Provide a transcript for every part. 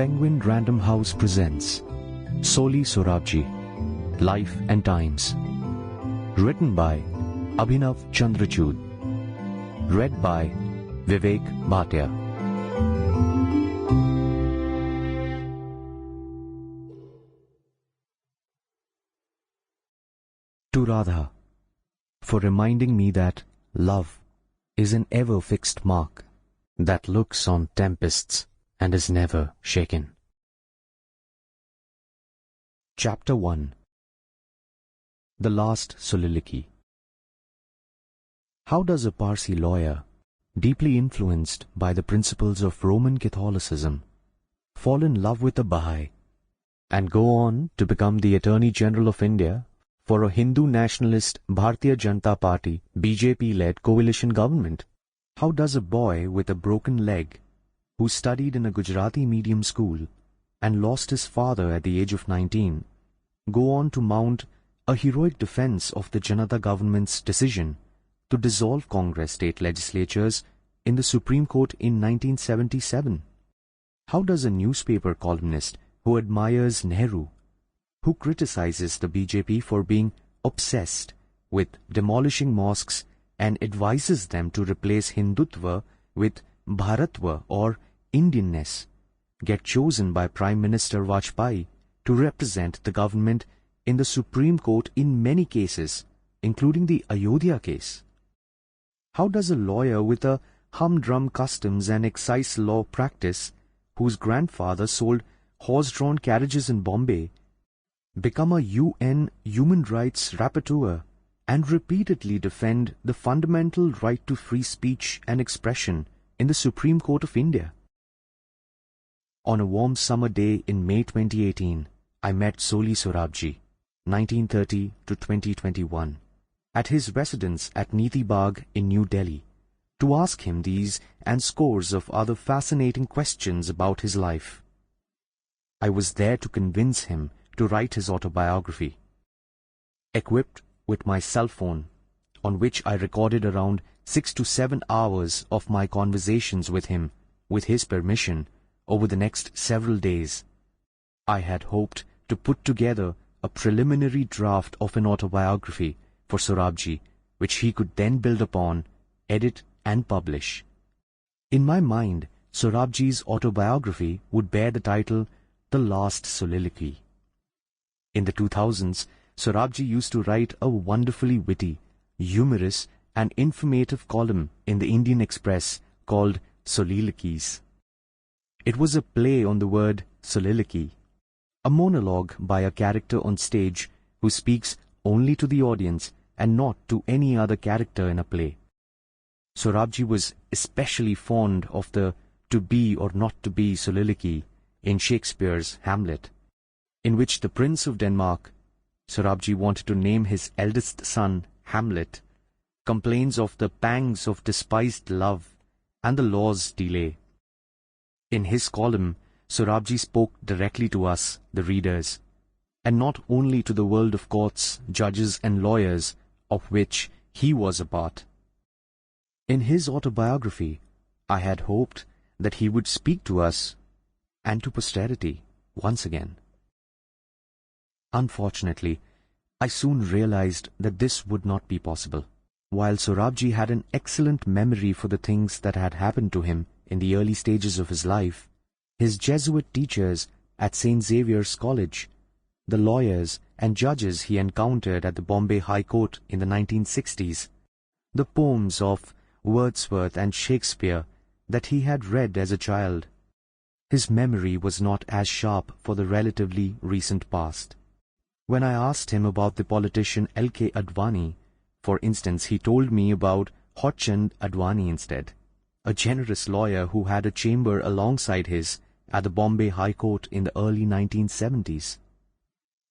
Penguin Random House presents Soli Sorabji, Life and Times. Written by Abhinav Chandrachud. Read by Vivek, Bhatia. To Radha, for reminding me that love is an ever-fixed mark that looks on tempests and is never shaken. Chapter 1. The Last Soliloquy. How does a Parsi lawyer, deeply influenced by the principles of Roman Catholicism, fall in love with a Bahá'í and go on to become the Attorney General of India for a Hindu nationalist Bharatiya Janata Party BJP-led coalition government? How does a boy with a broken leg, who studied in a Gujarati-medium school and lost his father at the age of 19, go on to mount a heroic defense of the Janata government's decision to dissolve Congress state legislatures in the Supreme Court in 1977? How does a newspaper columnist who admires Nehru, who criticizes the BJP for being obsessed with demolishing mosques and advises them to replace Hindutva with Bharatva or Indianness, get chosen by Prime Minister Vajpayee to represent the government in the Supreme Court in many cases, including the Ayodhya case? How does a lawyer with a humdrum customs and excise law practice, whose grandfather sold horse-drawn carriages in Bombay, become a UN human rights rapporteur and repeatedly defend the fundamental right to free speech and expression in the Supreme Court of India? On a warm summer day in May 2018, I met Soli Sorabji, 1930 to 2021, at his residence at Niti Bagh in New Delhi, to ask him these and scores of other fascinating questions about his life. I was there to convince him to write his autobiography. Equipped with my cell phone, on which I recorded around 6 to 7 hours of my conversations with him, with his permission, over the next several days, I had hoped to put together a preliminary draft of an autobiography for Sorabji, which he could then build upon, edit and publish. In my mind, Sorabji's autobiography would bear the title The Last Soliloquy. In the 2000s, Sorabji used to write a wonderfully witty, humorous and informative column in the Indian Express called Soliloquies. It was a play on the word soliloquy, a monologue by a character on stage who speaks only to the audience and not to any other character in a play. Sorabji was especially fond of the to be or not to be soliloquy in Shakespeare's Hamlet, in which the Prince of Denmark, Sorabji wanted to name his eldest son Hamlet, complains of the pangs of despised love and the law's delay. In his column, Sorabji spoke directly to us, the readers, and not only to the world of courts, judges and lawyers, of which he was a part. In his autobiography, I had hoped that he would speak to us and to posterity once again. Unfortunately, I soon realized that this would not be possible. While Sorabji had an excellent memory for the things that had happened to him in the early stages of his life, his Jesuit teachers at St. Xavier's College, the lawyers and judges he encountered at the Bombay High Court in the 1960s, the poems of Wordsworth and Shakespeare that he had read as a child, his memory was not as sharp for the relatively recent past. When I asked him about the politician L.K. Advani, for instance, he told me about Hochchand Advani instead, a generous lawyer who had a chamber alongside his at the Bombay High Court in the early 1970s.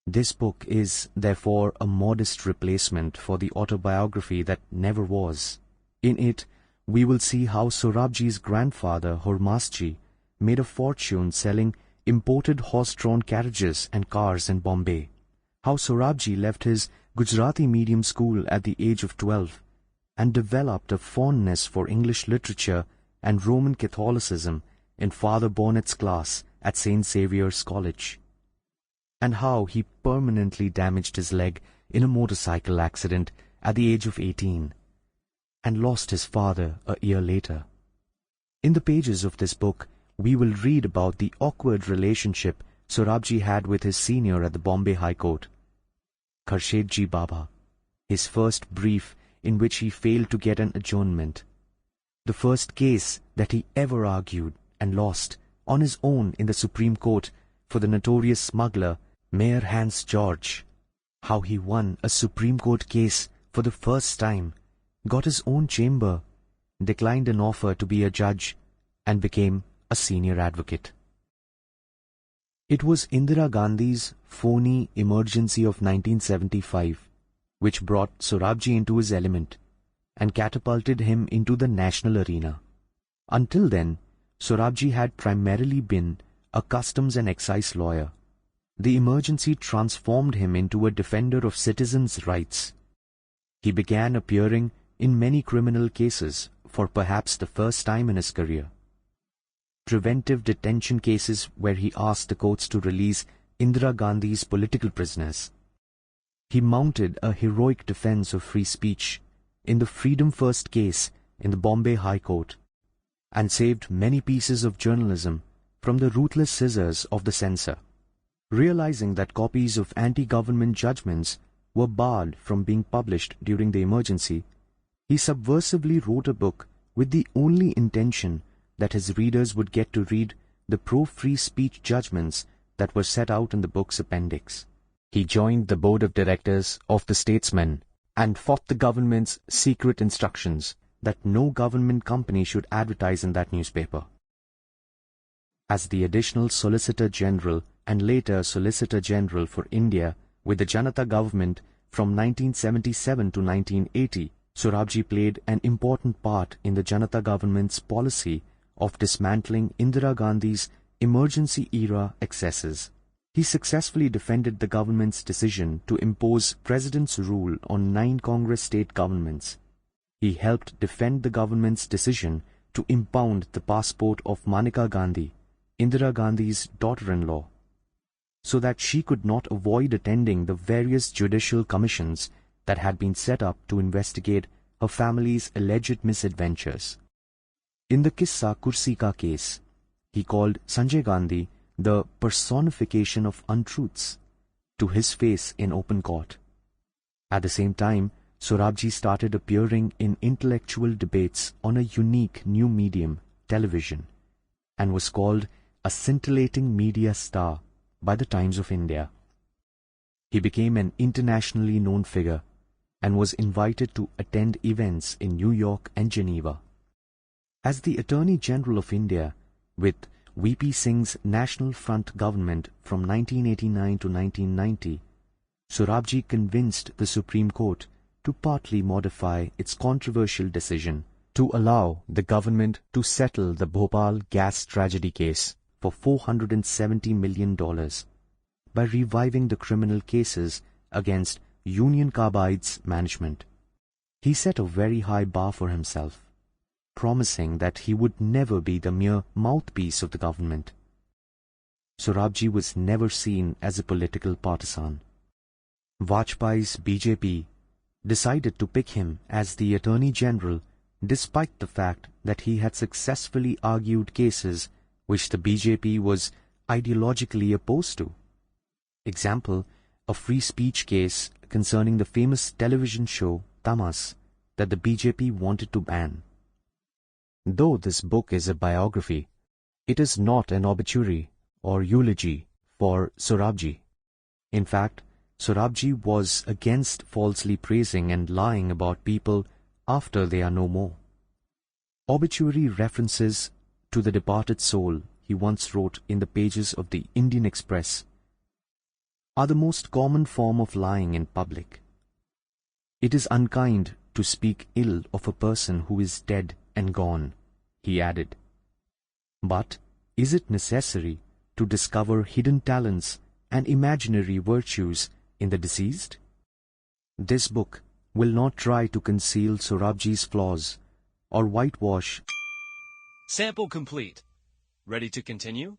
This book is, therefore, a modest replacement for the autobiography that never was. In it, we will see how Sorabji's grandfather, Hormasji, made a fortune selling imported horse-drawn carriages and cars in Bombay, how Sorabji left his Gujarati-medium school at the age of 12 and developed a fondness for English literature and Roman Catholicism in Father Bonnet's class at St. Xavier's College, and how he permanently damaged his leg in a motorcycle accident at the age of 18 and lost his father a year later. In the pages of this book, we will read about the awkward relationship Sorabji had with his senior at the Bombay High Court, Khurshedji Baba, his first brief in which he failed to get an adjournment, the first case that he ever argued and lost on his own in the Supreme Court for the notorious smuggler Mayor Hans George, how he won a Supreme Court case for the first time, got his own chamber, declined an offer to be a judge, and became a senior advocate. It was Indira Gandhi's phony emergency of 1975 which brought Sorabji into his element and catapulted him into the national arena. Until then, Sorabji had primarily been a customs and excise lawyer. The emergency transformed him into a defender of citizens' rights. He began appearing in many criminal cases for perhaps the first time in his career. Preventive detention cases where he asked the courts to release Indira Gandhi's political prisoners. He mounted a heroic defense of free speech in the Freedom First case in the Bombay High Court, and saved many pieces of journalism from the ruthless scissors of the censor. Realizing that copies of anti-government judgments were barred from being published during the emergency, he subversively wrote a book with the only intention that his readers would get to read the pro-free speech judgments that were set out in the book's appendix. He joined the board of directors of the Statesman and fought the government's secret instructions that no government company should advertise in that newspaper. As the additional Solicitor General and later Solicitor General for India with the Janata government from 1977 to 1980, Sorabji played an important part in the Janata government's policy of dismantling Indira Gandhi's emergency-era excesses. He successfully defended the government's decision to impose President's rule on 9 Congress state governments. He helped defend the government's decision to impound the passport of Maneka Gandhi, Indira Gandhi's daughter-in-law, so that she could not avoid attending the various judicial commissions that had been set up to investigate her family's alleged misadventures. In the Kissa Kursi Ka case, he called Sanjay Gandhi the personification of untruths to his face in open court. At the same time, Sorabji started appearing in intellectual debates on a unique new medium, television, and was called a scintillating media star by the Times of India. He became an internationally known figure and was invited to attend events in New York and Geneva. As the Attorney General of India, with V.P. Singh's National Front government from 1989 to 1990, Sorabji convinced the Supreme Court to partly modify its controversial decision to allow the government to settle the Bhopal gas tragedy case for $470 million by reviving the criminal cases against Union Carbide's management. He set a very high bar for himself, promising that he would never be the mere mouthpiece of the government. Sorabji was never seen as a political partisan. Vajpayee's BJP decided to pick him as the Attorney General despite the fact that he had successfully argued cases which the BJP was ideologically opposed to. Example, a free speech case concerning the famous television show Tamas that the BJP wanted to ban. Though this book is a biography, it is not an obituary or eulogy for Sorabji. In fact, Sorabji was against falsely praising and lying about people after they are no more. Obituary references to the departed soul he once wrote in the pages of the Indian Express are the most common form of lying in public. It is unkind to speak ill of a person who is dead and gone, he added. But is it necessary to discover hidden talents and imaginary virtues in the deceased? This book will not try to conceal Sorabji's flaws or whitewash. Sample complete. Ready to continue?